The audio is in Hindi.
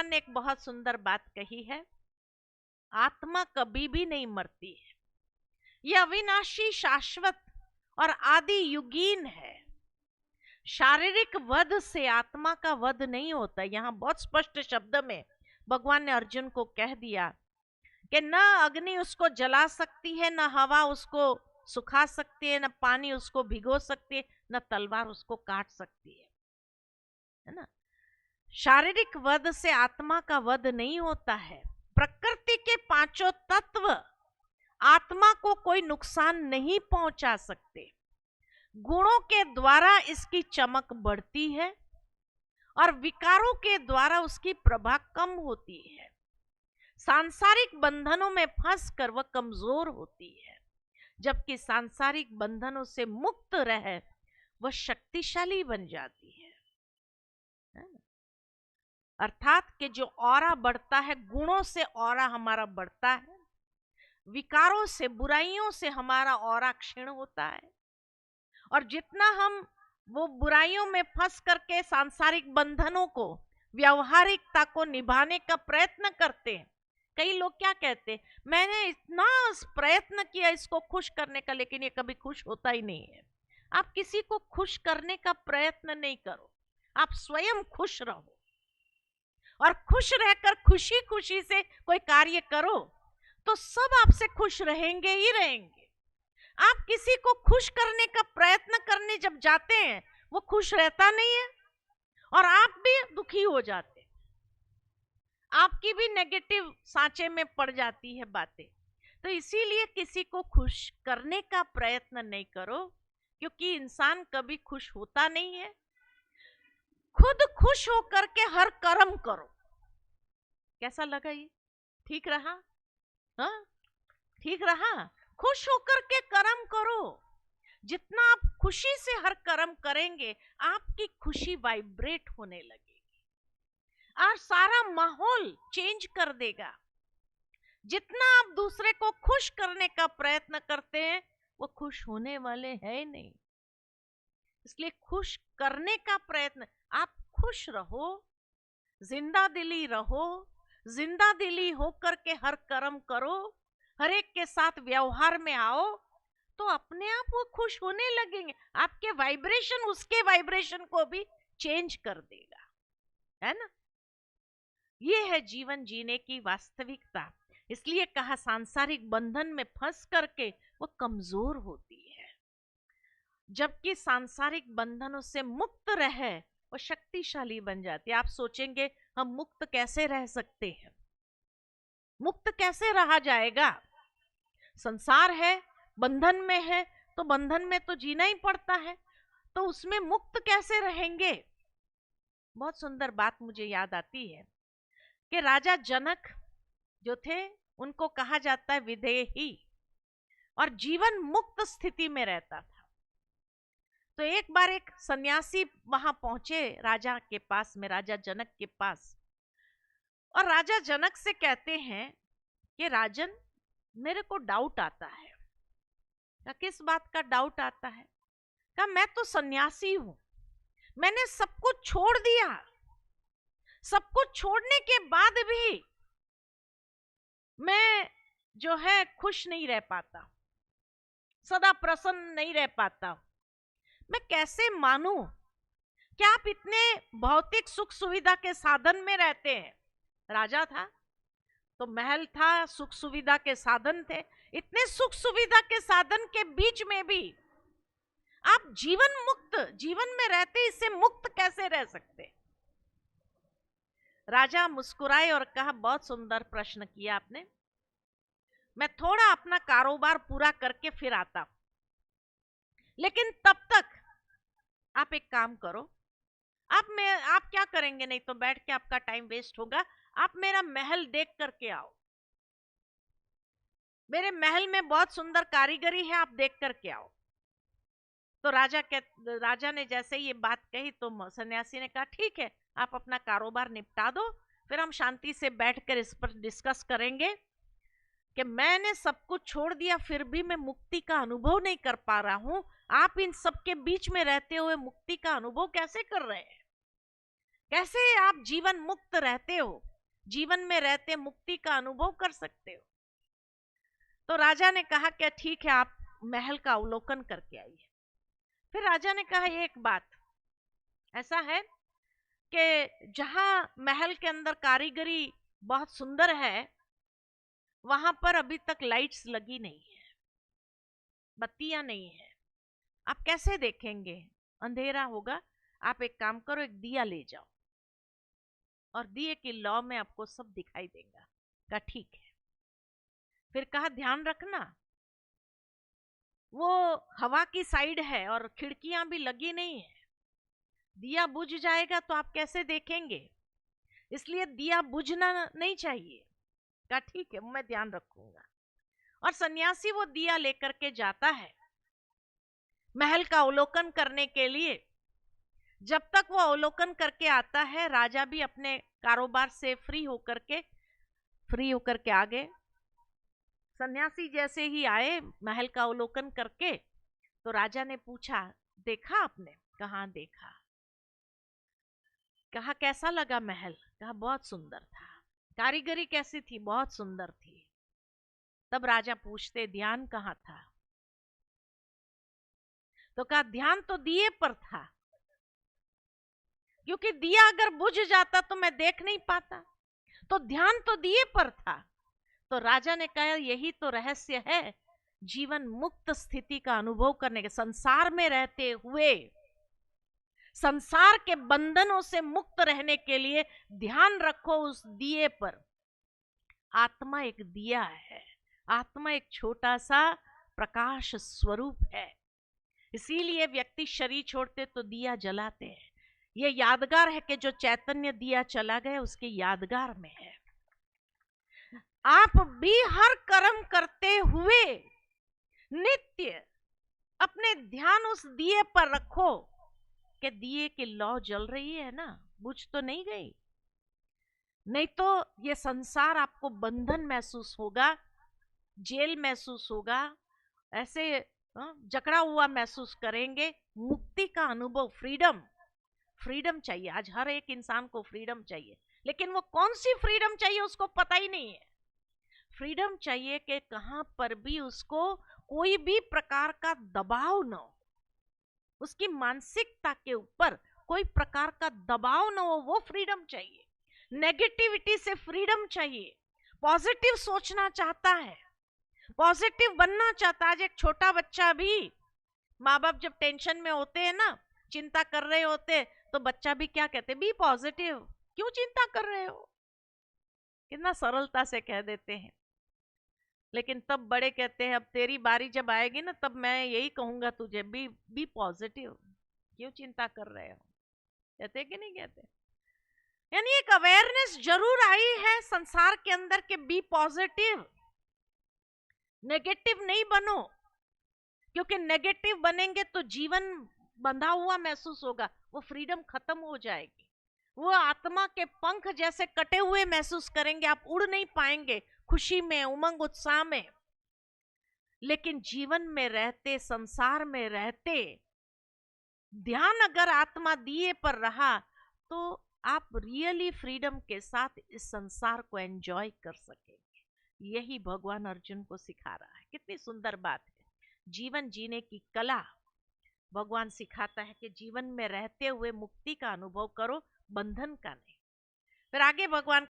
भगवान ने एक बहुत सुंदर बात कही है, आत्मा कभी भी नहीं मरती है, यह अविनाशी, शाश्वत और आदि युगीन है। शारीरिक वध से आत्मा का वध नहीं होता। यहाँ बहुत स्पष्ट शब्द में भगवान ने अर्जुन को कह दिया कि न अग्नि उसको जला सकती है, न हवा उसको सुखा सकती है, न पानी उसको भिगो सकती है, न तलवार उसको काट सकती है ना। शारीरिक वध से आत्मा का वध नहीं होता है। प्रकृति के पांचों तत्व आत्मा को कोई नुकसान नहीं पहुंचा सकते। गुणों के द्वारा इसकी चमक बढ़ती है और विकारों के द्वारा उसकी प्रभा कम होती है। सांसारिक बंधनों में फंसकर वह कमजोर होती है, जबकि सांसारिक बंधनों से मुक्त रह वह शक्तिशाली बन जाती है। अर्थात कि जो ऑरा बढ़ता है, गुणों से ऑरा हमारा बढ़ता है, विकारों से, बुराइयों से हमारा ऑरा क्षीण होता है। और जितना हम वो बुराइयों में फंस करके सांसारिक बंधनों को, व्यवहारिकता को निभाने का प्रयत्न करते हैं। कई लोग क्या कहते हैं, मैंने इतना प्रयत्न किया इसको खुश करने का, लेकिन ये कभी खुश होता ही नहीं है। आप किसी को खुश करने का प्रयत्न नहीं करो, आप स्वयं खुश रहो और खुश रहकर खुशी खुशी से कोई कार्य करो तो सब आपसे खुश रहेंगे ही रहेंगे। आप किसी को खुश करने का प्रयत्न करने जब जाते हैं, वो खुश रहता नहीं है और आप भी दुखी हो जाते हैं, आपकी भी नेगेटिव सांचे में पड़ जाती है बातें। तो इसीलिए किसी को खुश करने का प्रयत्न नहीं करो, क्योंकि इंसान कभी खुश होता नहीं है। खुद खुश होकर के हर कर्म करो। कैसा लगा ये? ठीक रहा? हाँ, ठीक रहा। खुश होकर के कर्म करो। जितना आप खुशी से हर कर्म करेंगे, आपकी खुशी वाइब्रेट होने लगेगी और सारा माहौल चेंज कर देगा। जितना आप दूसरे को खुश करने का प्रयत्न करते हैं, वो खुश होने वाले हैं नहीं। इसलिए खुश करने का प्रयत्न, आप खुश रहो, जिंदा दिली रहो, जिंदा दिली होकर के हर कर्म करो, हर एक के साथ व्यवहार में आओ, तो अपने आप वो खुश होने लगेंगे। आपके वाइब्रेशन उसके वाइब्रेशन को भी चेंज कर देगा, है ना। ये है जीवन जीने की वास्तविकता। इसलिए कहा सांसारिक बंधन में फंस करके वो कमजोर होती है, जबकि सांसारिक बंधनों से मुक्त रहे वो शक्तिशाली बन जाती है। आप सोचेंगे हम मुक्त कैसे रह सकते हैं? मुक्त कैसे रहा जाएगा? संसार है, बंधन में है, तो बंधन में तो जीना ही पड़ता है, तो उसमें मुक्त कैसे रहेंगे? बहुत सुंदर बात मुझे याद आती है कि राजा जनक जो थे, उनको कहा जाता है विदेही, और जीवन मुक्त स्थिति में रहता था। तो एक बार एक सन्यासी वहां पहुंचे राजा के पास में, राजा जनक के पास, और राजा जनक से कहते हैं कि राजन, मेरे को डाउट आता है। क्या, किस बात का डाउट आता है? क्या, मैं तो सन्यासी हूं, मैंने सब कुछ छोड़ दिया, सब कुछ छोड़ने के बाद भी मैं जो है खुश नहीं रह पाता, सदा प्रसन्न नहीं रह पाता। मैं कैसे मानूं? क्या आप इतने भौतिक सुख सुविधा के साधन में रहते हैं? राजा था तो महल था, सुख सुविधा के साधन थे। इतने सुख सुविधा के साधन के बीच में भी आप जीवन मुक्त, जीवन में रहते इससे मुक्त कैसे रह सकते? राजा मुस्कुराए और कहा, बहुत सुंदर प्रश्न किया आपने, मैं थोड़ा अपना कारोबार पूरा करके फिर आता हूं, लेकिन तब तक आप एक काम करो, आप क्या करेंगे? नहीं तो बैठ के आपका टाइम वेस्ट होगा, आप मेरा महल देख करके आओ, मेरे महल में बहुत सुंदर कारीगरी है, आप देख करके आओ। तो राजा ने जैसे ये बात कही तो सन्यासी ने कहा, ठीक है, आप अपना कारोबार निपटा दो, फिर हम शांति से बैठकर इस पर डिस्कस करेंगे कि मैंने सब कुछ छोड़ दिया फिर भी मैं मुक्ति का अनुभव नहीं कर पा रहा हूं। आप इन सब के बीच में रहते हुए मुक्ति का अनुभव कैसे कर रहे हैं? कैसे आप जीवन मुक्त रहते हो? जीवन में रहते मुक्ति का अनुभव कर सकते हो। तो राजा ने कहा कि ठीक है, आप महल का अवलोकन करके आइए। फिर राजा ने कहा एक बात ऐसा है कि जहां महल के अंदर कारीगरी बहुत सुंदर है, वहां पर अभी तक लाइट्स लगी नहीं है, बत्तियां नहीं है। आप कैसे देखेंगे, अंधेरा होगा। आप एक काम करो, एक दिया ले जाओ और दिए की लौ में आपको सब दिखाई देगा। कहा ठीक है। फिर कहा ध्यान रखना, वो हवा की साइड है और खिड़कियां भी लगी नहीं है, दिया बुझ जाएगा तो आप कैसे देखेंगे, इसलिए दिया बुझना नहीं चाहिए। कहा ठीक है, मैं ध्यान रखूंगा। और सन्यासी वो दिया लेकर के जाता है महल का अवलोकन करने के लिए। जब तक वो अवलोकन करके आता है, राजा भी अपने कारोबार से फ्री होकर के आ गए। सन्यासी जैसे ही आए महल का अवलोकन करके, तो राजा ने पूछा, देखा आपने? कहा देखा। कहा कैसा लगा महल? कहा बहुत सुंदर था। कारीगरी कैसी थी? बहुत सुंदर थी। तब राजा पूछते, ध्यान कहाँ था? तो कहा ध्यान तो दिए पर था, क्योंकि दिया अगर बुझ जाता तो मैं देख नहीं पाता, तो ध्यान तो दिए पर था। तो राजा ने कहा यही तो रहस्य है जीवन मुक्त स्थिति का अनुभव करने के। संसार में रहते हुए संसार के बंधनों से मुक्त रहने के लिए ध्यान रखो उस दिए पर। आत्मा एक दिया है, आत्मा एक छोटा सा प्रकाश स्वरूप है। इसीलिए व्यक्ति शरीर छोड़ते तो दिया जलाते हैं। ये यादगार है कि जो चैतन्य दिया चला गया उसके यादगार में है। आप भी हर कर्म करते हुए नित्य अपने ध्यान उस दिए पर रखो कि दिए की लौ जल रही है ना, बुझ तो नहीं गई। नहीं तो ये संसार आपको बंधन महसूस होगा, जेल महसूस होगा, ऐसे जकड़ा हुआ महसूस करेंगे। मुक्ति का अनुभव, फ्रीडम चाहिए। आज हर एक इंसान को फ्रीडम चाहिए, लेकिन वो कौन सी फ्रीडम चाहिए उसको पता ही नहीं है। फ्रीडम चाहिए कि कहां पर भी उसको कोई भी प्रकार का दबाव न हो, उसकी मानसिकता के ऊपर कोई प्रकार का दबाव न हो, वो फ्रीडम चाहिए। नेगेटिविटी से फ्रीडम चाहिए। पॉजिटिव सोचना चाहता है, पॉजिटिव बनना चाहता है। आज एक छोटा बच्चा भी, माँ बाप जब टेंशन में होते हैं ना, चिंता कर रहे होते, तो बच्चा भी क्या कहते, बी पॉजिटिव, क्यों चिंता कर रहे हो, कितना सरलता से कह देते हैं। लेकिन तब बड़े कहते हैं अब तेरी बारी जब आएगी ना, तब मैं यही कहूंगा तुझे, बी पॉजिटिव, क्यों चिंता कर रहे हो। कहते कि नहीं कहते? यानी एक अवेयरनेस जरूर आई है संसार के अंदर के बी पॉजिटिव, नेगेटिव नहीं बनो। क्योंकि नेगेटिव बनेंगे तो जीवन बंधा हुआ महसूस होगा, वो फ्रीडम खत्म हो जाएगी। वो आत्मा के पंख जैसे कटे हुए महसूस करेंगे, आप उड़ नहीं पाएंगे खुशी में, उमंग उत्साह में। लेकिन जीवन में रहते, संसार में रहते, ध्यान अगर आत्मा दिए पर रहा, तो आप रियली फ्रीडम के साथ इस संसार को एंजॉय कर सकेंगे। यही भगवान अर्जुन को सिखा रहा है। कितनी सुंदर बात है। जीवन जीने की कला भगवान सिखाता है कि जीवन में रहते हुए मुक्ति का अनुभव करो, बंधन का नहीं। फिर आगे भगवान